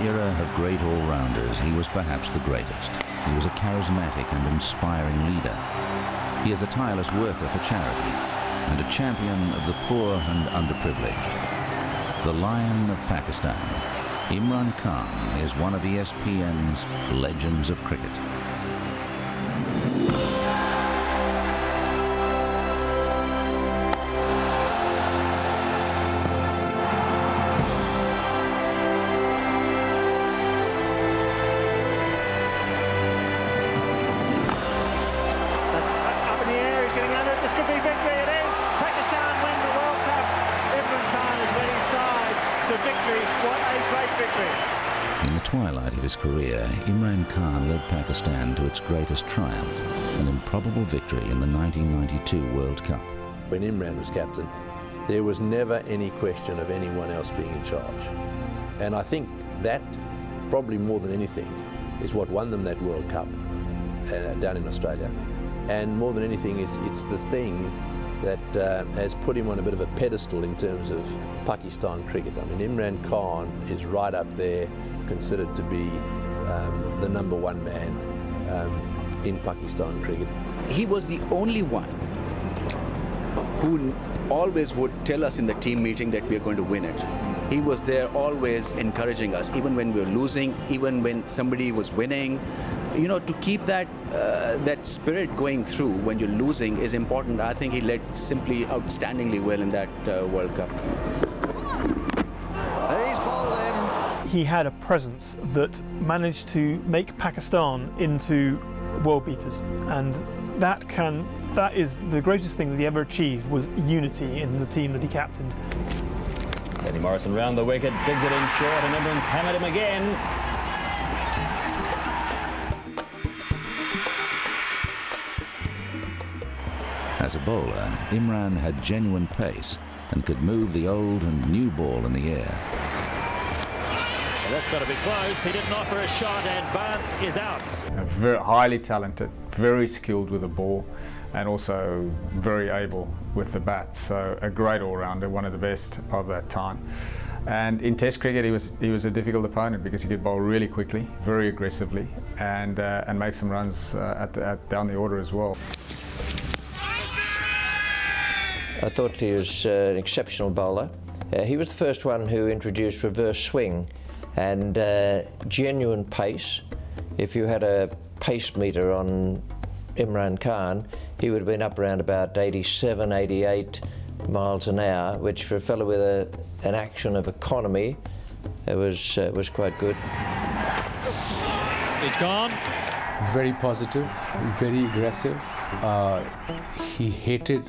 era of great all-rounders, he was perhaps the greatest. He was a charismatic and inspiring leader. He is a tireless worker for charity and a champion of the poor and underprivileged. The Lion of Pakistan, Imran Khan, is one of ESPN's legends of cricket. In the twilight of his career, Imran Khan led Pakistan to its greatest triumph, an improbable victory in the 1992 World Cup. When Imran was captain, there was never any question of anyone else being in charge. And I think that, probably more than anything, is what won them that World Cup down in Australia. And more than anything, it's the thing that has put him on a bit of a pedestal in terms of Pakistan cricket. I mean, Imran Khan is right up there, considered to be the #1 man in Pakistan cricket. He was the only one who always would tell us in the team meeting that we are going to win it. He was there always encouraging us, even when we were losing, even when somebody was winning. You know, to keep that spirit going through when you're losing is important. I think he led simply outstandingly well in that World Cup. He's bowled him. He had a presence that managed to make Pakistan into world beaters, and that is the greatest thing that he ever achieved, was unity in the team that he captained. Danny Morrison round the wicket, digs it in short, and Imran's hammered him again. As a bowler, Imran had genuine pace and could move the old and new ball in the air. Well, that's got to be close. He didn't offer a shot, and Barnes is out. Very highly talented, very skilled with the ball, and also very able with the bat. So a great all-rounder, one of the best of that time. And in Test cricket, he was a difficult opponent because he could bowl really quickly, very aggressively, and make some runs down the order as well. I thought he was an exceptional bowler. He was the first one who introduced reverse swing and genuine pace. If you had a pace meter on Imran Khan, he would have been up around about 87, 88 miles an hour, which for a fellow with an action of economy, it was quite good. It's gone. Very positive, very aggressive. He hated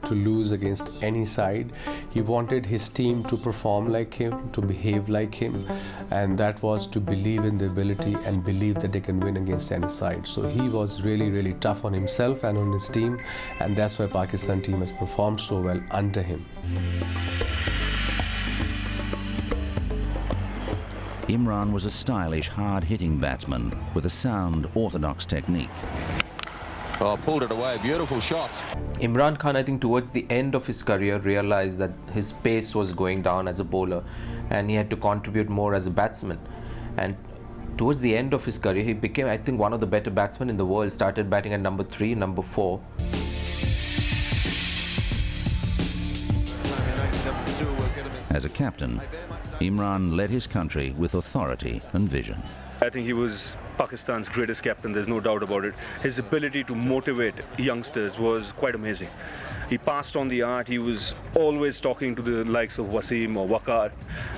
to lose against any side. He wanted his team to perform like him, to behave like him, and that was to believe in the ability and believe that they can win against any side. So he was really, really tough on himself and on his team, and that's why Pakistan team has performed so well under him. Imran was a stylish, hard-hitting batsman with a sound, orthodox technique. Oh, pulled it away, beautiful shot. Imran Khan, I think towards the end of his career, realized that his pace was going down as a bowler and he had to contribute more as a batsman. And towards the end of his career, he became, I think, one of the better batsmen in the world, started batting at number 3, number 4. As a captain, Imran led his country with authority and vision. I think he was Pakistan's greatest captain, there's no doubt about it. His ability to motivate youngsters was quite amazing. He passed on the art, he was always talking to the likes of Wasim or Waqar.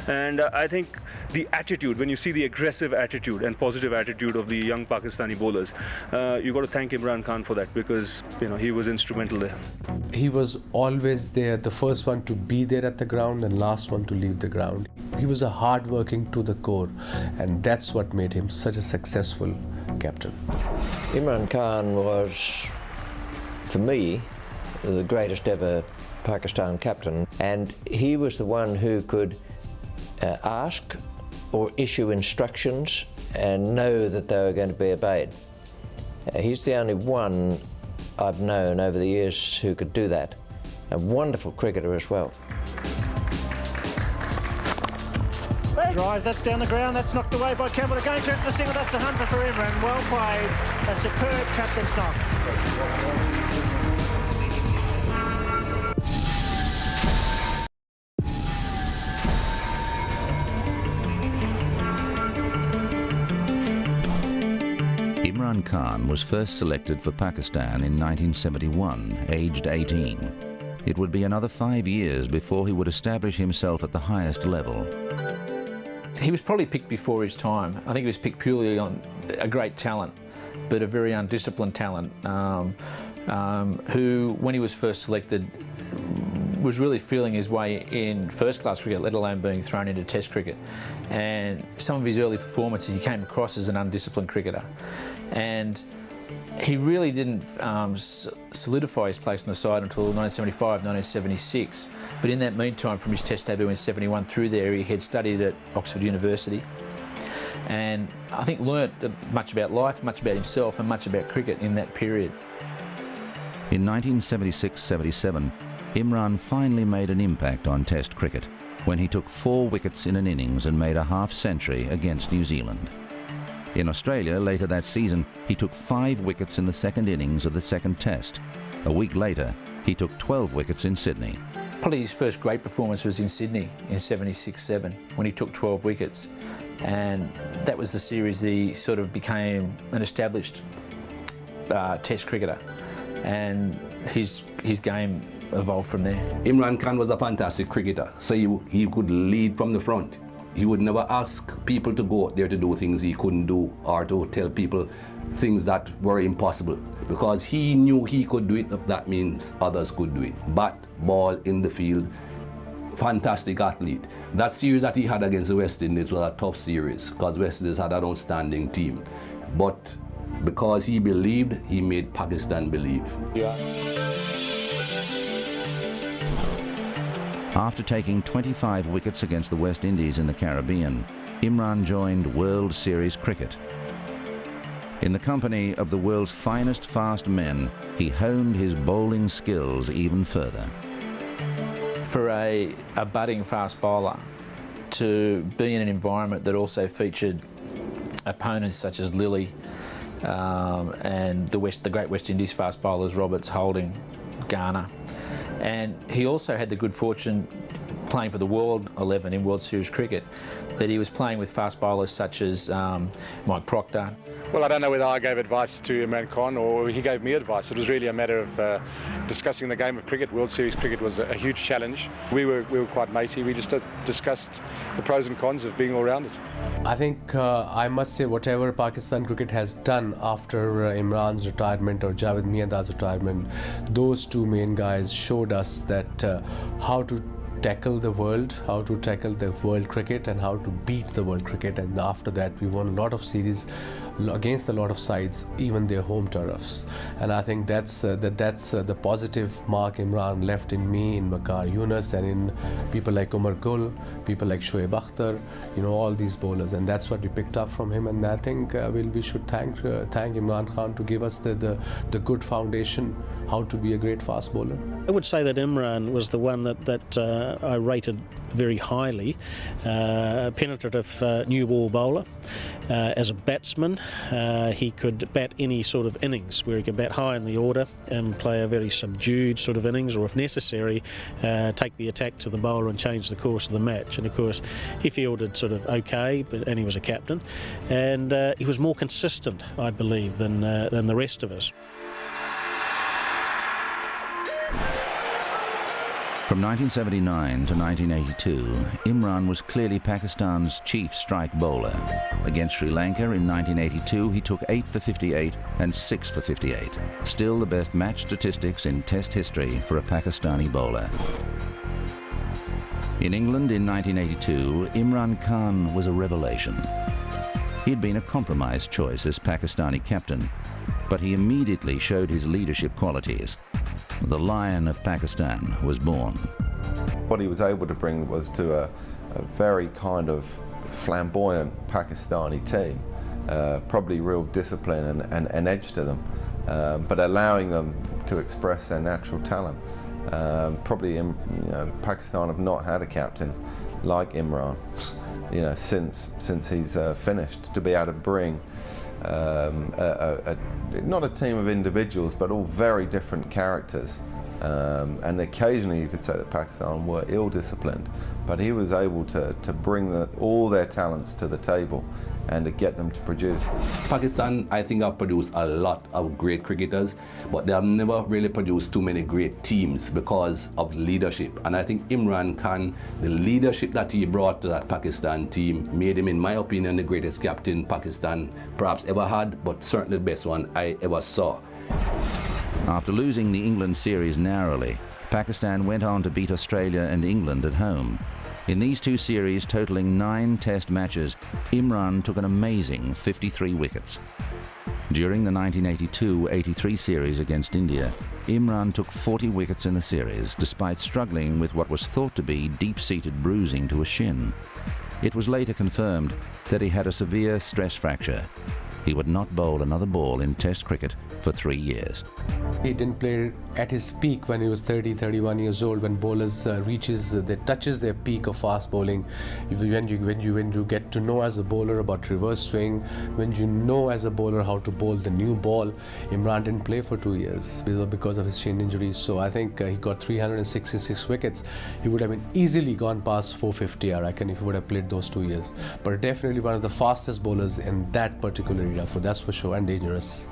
And I think the attitude, when you see the aggressive attitude and positive attitude of the young Pakistani bowlers, you've got to thank Imran Khan for that, because he was instrumental there. He was always there, the first one to be there at the ground and last one to leave the ground. He was a hard-working to the core, and that's what made him such a successful captain. Imran Khan was, for me, the greatest ever Pakistan captain, and he was the one who could ask or issue instructions and know that they were going to be obeyed. He's the only one I've known over the years who could do that. A wonderful cricketer as well. drive. That's down the ground. That's knocked away by Campbell. They're going through to the single. That's 100 for Imran. Well played. A superb captain's knock. Imran Khan was first selected for Pakistan in 1971, aged 18. It would be another 5 years before he would establish himself at the highest level. He was probably picked before his time. I think he was picked purely on a great talent, but a very undisciplined talent, who, when he was first selected, was really feeling his way in first-class cricket, let alone being thrown into Test cricket. And some of his early performances, he came across as an undisciplined cricketer. And he really didn't solidify his place in the side until 1975, 1976. But in that meantime, from his Test debut in 71 through there, he had studied at Oxford University. And I think learnt much about life, much about himself, and much about cricket in that period. In 1976-77, Imran finally made an impact on Test cricket when he took 4 wickets in an innings and made a half-century against New Zealand. In Australia, later that season, he took 5 wickets in the second innings of the second Test. A week later, he took 12 wickets in Sydney. Probably his first great performance was in Sydney in 76-7 when he took 12 wickets. And that was the series that he sort of became an established Test cricketer. And his game evolved from there. Imran Khan was a fantastic cricketer, so he could lead from the front. He would never ask people to go out there to do things he couldn't do or to tell people things that were impossible, because he knew he could do it if that means others could do it. Bat, ball, in the field, fantastic athlete. That series that he had against the West Indies was a tough series because West Indies had an outstanding team. But because he believed, he made Pakistan believe. Yeah. After taking 25 wickets against the West Indies in the Caribbean, Imran joined World Series cricket. In the company of the world's finest fast men, he honed his bowling skills even further. For a budding fast bowler to be in an environment that also featured opponents such as Lilly and the great West Indies fast bowlers, Roberts, Holding, Garner. And he also had the good fortune, playing for the World 11 in World Series cricket, that he was playing with fast bowlers such as Mike Proctor. Well, I don't know whether I gave advice to Imran Khan or he gave me advice. It was really a matter of discussing the game of cricket. World Series cricket was a huge challenge. We were quite matey. We just discussed the pros and cons of being all-rounders. I think I must say whatever Pakistan cricket has done after Imran's retirement or Javed Miandad's retirement, those two main guys showed us that how to tackle the world, how to tackle the world cricket and how to beat the world cricket. And after that we won a lot of series against a lot of sides, even their home turfs. And I think that's the positive mark Imran left in me, in Waqar Younis, and in people like Umar Gul, people like Shoaib Akhtar, all these bowlers. And that's what we picked up from him. And I think we should thank Imran Khan to give us the good foundation how to be a great fast bowler. I would say that Imran was the one that I rated very highly. Penetrative new ball bowler. As a batsman, he could bat any sort of innings, where he could bat high in the order and play a very subdued sort of innings, or if necessary, take the attack to the bowler and change the course of the match. And of course, he fielded sort of okay, and he was a captain. And he was more consistent, I believe, than the rest of us. From 1979 to 1982, Imran was clearly Pakistan's chief strike bowler. Against Sri Lanka in 1982, he took 8 for 58 and 6 for 58. Still the best match statistics in Test history for a Pakistani bowler. In England in 1982, Imran Khan was a revelation. He had been a compromise choice as Pakistani captain, but he immediately showed his leadership qualities. The Lion of Pakistan was born. What he was able to bring was to a very kind of flamboyant Pakistani team, probably real discipline and edge to them, but allowing them to express their natural talent. Probably, Pakistan have not had a captain like Imran, since he's finished, to be able to bring not a team of individuals, but all very different characters. And occasionally you could say that Pakistan were ill-disciplined, but he was able to bring all their talents to the table and to get them to produce. Pakistan, I think, have produced a lot of great cricketers, but they have never really produced too many great teams because of leadership. And I think Imran Khan, the leadership that he brought to that Pakistan team, made him, in my opinion, the greatest captain Pakistan perhaps ever had, but certainly the best one I ever saw. After losing the England series narrowly, Pakistan went on to beat Australia and England at home. In these two series, totaling 9 Test matches, Imran took an amazing 53 wickets. During the 1982-83 series against India, Imran took 40 wickets in the series, despite struggling with what was thought to be deep-seated bruising to a shin. It was later confirmed that he had a severe stress fracture. He would not bowl another ball in Test cricket for 3 years. He didn't play at his peak when he was 30, 31 years old, when bowlers touches their peak of fast bowling. When you get to know as a bowler about reverse swing, when you know as a bowler how to bowl the new ball, Imran didn't play for 2 years because of his shin injuries. So I think he got 366 wickets. He would have been easily gone past 450, I reckon, if he would have played those 2 years. But definitely one of the fastest bowlers in that particular era, that's for sure, and dangerous.